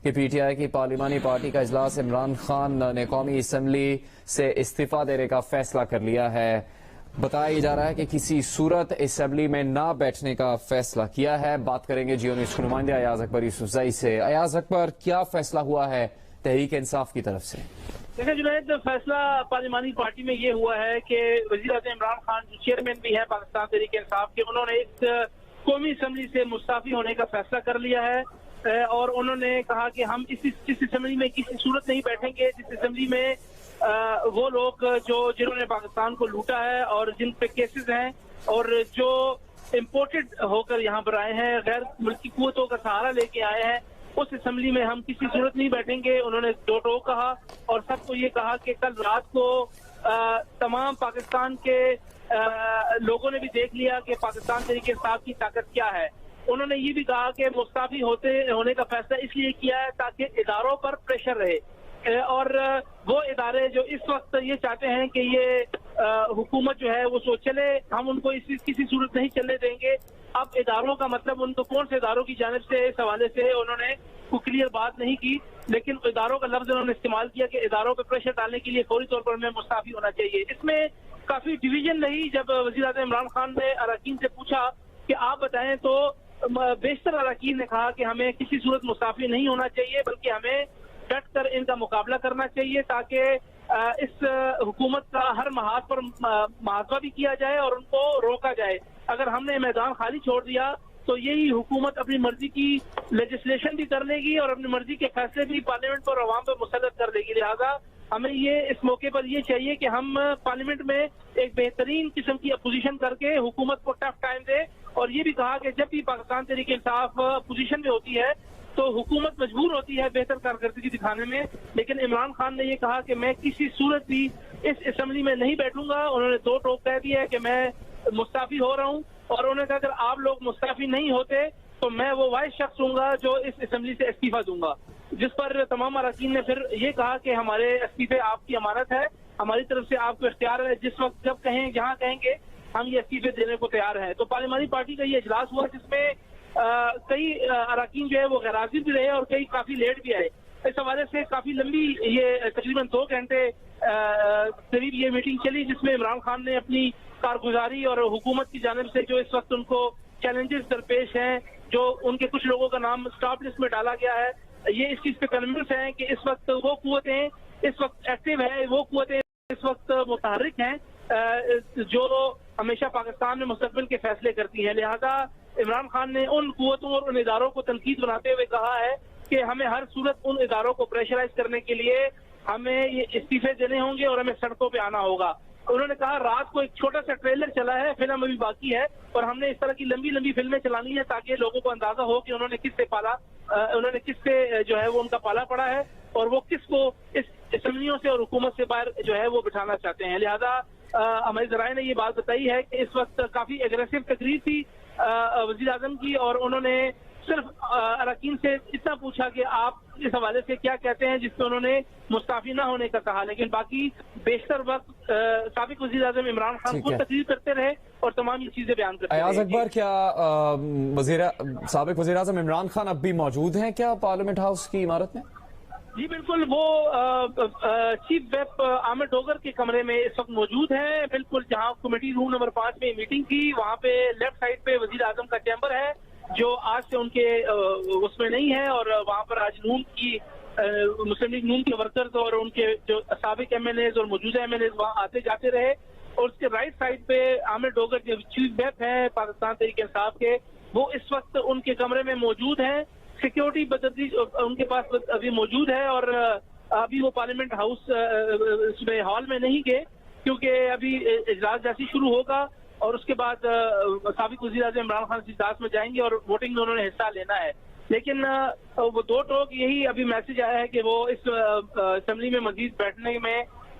کہ P T I کی پارلیمانی پارٹی کا اجلاس عمران خان نے قومی اسمبلی سے استعفیٰ دینے کا فیصلہ کر لیا ہے۔ بتایا جا رہا ہے کہ کسی صورت اسمبلی میں نہ بیٹھنے کا فیصلہ کیا ہے۔ بات کریں گے جیو نیوز کے نمائندے ایاز اکبر یوسفزئی سے۔ ایاز اکبر، کیا فیصلہ ہوا ہے تحریک انصاف کی طرف سے؟ دیکھیں جنید، فیصلہ پارلیمانی پارٹی میں یہ ہوا ہے کہ وزیر اعظم عمران خان جو چیئرمین بھی ہے پاکستان تحریک انصاف کے، انہوں نے اس قومی اسمبلی سے مستعفی ہونے کا فیصلہ کر لیا ہے اور انہوں نے کہا کہ ہم اس اسمبلی میں کسی صورت نہیں بیٹھیں گے جس اسمبلی میں وہ لوگ جنہوں نے پاکستان کو لوٹا ہے اور جن پہ کیسز ہیں اور جو امپورٹڈ ہو کر یہاں پر آئے ہیں، غیر ملکی قوتوں کا سہارا لے کے آئے ہیں، اس اسمبلی میں ہم کسی صورت نہیں بیٹھیں گے۔ انہوں نے دو ٹوک کہا اور سب کو یہ کہا کہ کل رات کو تمام پاکستان کے لوگوں نے بھی دیکھ لیا کہ پاکستان تحریک انصاف کی طاقت کیا ہے۔ انہوں نے یہ بھی کہا کہ مستعفی ہونے کا فیصلہ اس لیے کیا ہے تاکہ اداروں پر پریشر رہے اور وہ ادارے جو اس وقت یہ چاہتے ہیں کہ یہ حکومت جو ہے وہ سو چلے، ہم ان کو کسی صورت نہیں چلنے دیں گے۔ اب اداروں کا مطلب ان کو کون سے اداروں کی جانب سے اس حوالے سے انہوں نے کوئی کلیئر بات نہیں کی، لیکن اداروں کا لفظ انہوں نے استعمال کیا کہ اداروں پہ پریشر ڈالنے کے لیے فوری طور پر ہمیں مستعفی ہونا چاہیے۔ اس میں کافی ڈویژن رہی جب وزیر اعظم عمران خان نے اراکین سے پوچھا کہ آپ بتائیں، تو بیشتر اراکین نے کہا کہ ہمیں کسی صورت مستعفی نہیں ہونا چاہیے بلکہ ہمیں ڈٹ کر ان کا مقابلہ کرنا چاہیے تاکہ اس حکومت کا ہر محاذ پر محاسبہ بھی کیا جائے اور ان کو روکا جائے۔ اگر ہم نے میدان خالی چھوڑ دیا تو یہی حکومت اپنی مرضی کی لیجسلیشن بھی کر لے گی اور اپنی مرضی کے فیصلے بھی پارلیمنٹ پر عوام پہ مسلط کر دے گی۔ لہٰذا ہمیں یہ اس موقع پر یہ چاہیے کہ ہم پارلیمنٹ میں ایک بہترین قسم کی اپوزیشن کر کے حکومت کو ٹف ٹائم دے، اور یہ بھی کہا کہ جب بھی پاکستان تحریک انصاف اپوزیشن میں ہوتی ہے تو حکومت مجبور ہوتی ہے بہتر کارکردگی دکھانے میں، لیکن عمران خان نے یہ کہا کہ میں کسی صورت بھی اس اسمبلی میں نہیں بیٹھوں گا۔ انہوں نے دو ٹوک کہہ دیا ہے کہ میں مستعفی ہو رہا ہوں اور انہوں نے کہا اگر آپ لوگ مستعفی نہیں ہوتے تو میں وہ واحد شخص ہوں گا جو اس اسمبلی سے استعفیٰ دوں گا، جس پر تمام اراکین نے پھر یہ کہا کہ ہمارے استعفے آپ کی امانت ہے، ہماری طرف سے آپ کو اختیار ہے، جس وقت جب کہیں جہاں کہیں گے ہم یہ استعفے دینے کو تیار ہیں۔ تو پارلیمانی پارٹی کا یہ اجلاس ہوا جس میں کئی اراکین جو ہے وہ غیر حاضر بھی رہے اور کئی کافی لیٹ بھی آئے۔ اس حوالے سے کافی لمبی یہ تقریباً 2 گھنٹے قریب یہ میٹنگ چلی جس میں عمران خان نے اپنی کارگزاری اور حکومت کی جانب سے جو اس وقت ان کو چیلنجز درپیش ہیں، جو ان کے کچھ لوگوں کا نام اسٹاپ لسٹ میں ڈالا گیا ہے، یہ اس چیز پہ کنونس ہیں کہ اس وقت وہ قوتیں اس وقت ایکٹیو ہیں، وہ قوتیں اس وقت متحرک ہیں جو ہمیشہ پاکستان میں مستقبل کے فیصلے کرتی ہیں۔ لہذا عمران خان نے ان قوتوں اور ان اداروں کو تنقید بناتے ہوئے کہا ہے کہ ہمیں ہر صورت ان اداروں کو پریشرائز کرنے کے لیے ہمیں یہ استعفے دینے ہوں گے اور ہمیں سڑکوں پہ آنا ہوگا۔ انہوں نے کہا رات کو ایک چھوٹا سا ٹریلر چلا ہے، فلم ابھی باقی ہے اور ہم نے اس طرح کی لمبی لمبی فلمیں چلانی ہے تاکہ لوگوں کو اندازہ ہو کہ انہوں نے کس سے جو ہے وہ ان کا پالا پڑا ہے اور وہ کس کو اس اسمبلیوں سے اور حکومت سے باہر جو ہے وہ بٹھانا چاہتے ہیں۔ لہذا ہمارے ذرائع نے یہ بات بتائی ہے کہ اس وقت کافی ایگریسو تقریر تھی وزیر اعظم کی اور انہوں نے صرف اراکین سے اتنا پوچھا کہ آپ اس حوالے سے کیا کہتے ہیں، جس پہ انہوں نے مستعفی نہ ہونے کا کہا، لیکن باقی بیشتر وقت سابق وزیر اعظم عمران خان خود تقریر کرتے رہے اور تمام یہ چیزیں بیان کرتے رہے۔ ایاز اکبر، کیا سابق وزیر اعظم عمران خان اب بھی موجود ہیں کیا پارلیمنٹ ہاؤس کی عمارت میں؟ جی بالکل، وہ چیف ویپ عامر ڈوگر کے کمرے میں اس وقت موجود ہیں، بالکل جہاں کمیٹی روم نمبر 5 میں میٹنگ کی وہاں پہ لیفٹ سائڈ پہ وزیر اعظم کا چیمبر ہے جو آج سے ان کے اس میں نہیں ہے، اور وہاں پر آج نون کی مسلم لیگ نون کے ورکرز اور ان کے جو سابق ایم ایل ایز اور موجودہ ایم ایل ایز وہاں آتے جاتے رہے، اور اس کے رائٹ سائڈ پہ عامر ڈوگر جو چیف ویپ ہیں پاکستان تحریک انصاف کے، وہ اس وقت ان کے کمرے میں موجود ہیں۔ سیکیورٹی بدتدریج ان کے پاس ابھی موجود ہے اور ابھی وہ پارلیمنٹ ہاؤس میں ہال میں نہیں گئے کیونکہ ابھی اجلاس جیسے شروع ہوگا اور اس کے بعد سابق وزیر اعظم عمران خان اجلاس میں جائیں گے اور ووٹنگ میں انہوں نے حصہ لینا ہے۔ لیکن وہ دو ٹوک یہی ابھی میسج آیا ہے کہ وہ اس اسمبلی میں مزید بیٹھنے میں